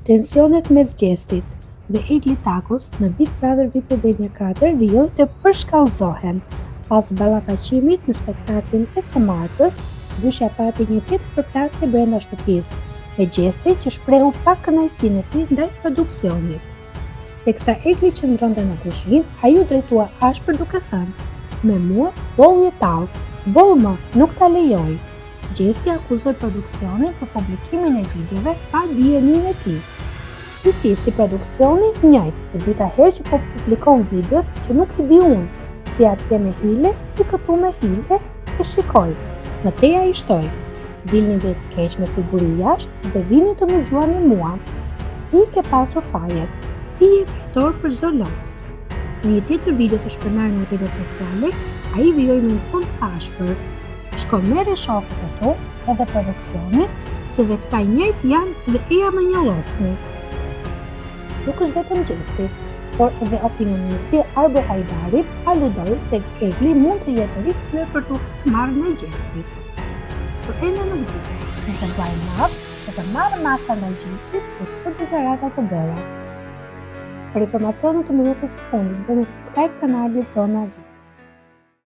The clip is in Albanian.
Tensionet mes Gjestit dhe Egli Takos në Big Brother VIP Albania 4 vijoj të përshkallëzohen. Pas ballafaqimit në spektaklin e së martës, dyshja pati një tjetër përplasje brenda shtëpisë, me Gjestin që shprehu pak kënaqësinë e tij ndaj produksionit. Teksa Egli qëndronte në kuzhinë, ai u drejtua ashpër duke thënë: "Me mua boll jetall, boll më, nuk ta lejoj." Gjesti akuzoi produksionin për publikimin e videove pa dijenin e tij. "Si ti si produksioni, njëjtë, e dyta herë që po publikon videot që nuk i di unë, si atje me hile, si këtu me hile, e shikoj. Më teja i shtoj. Dilni dhe të keq me siguri jashtë dhe vini të më gjuani mua. Ti ke pasur fajet, ti je fajtor për çdo lot." Në një tjetër video të shpërndar në rrjetet sociale, ai vijoi me një ton të ashpër: "Shko merre shokët e tu edhe produksionin, se dhe këta njëjtë janë dhe eja më njëllosni." Nuk është vetëm Gjesti, por edhe opinionisti Arber Hajdarit aludoi se Egli mund të jetë rikthyer për të marrë në Gjestit. Por ende nuk dihet nëse vllai i madh do të marrë masa ndaj Gjestit për këtë deklarata të bëra. Për informacione të minutës së fundit, bëni subscribe kanalin Zona VIP.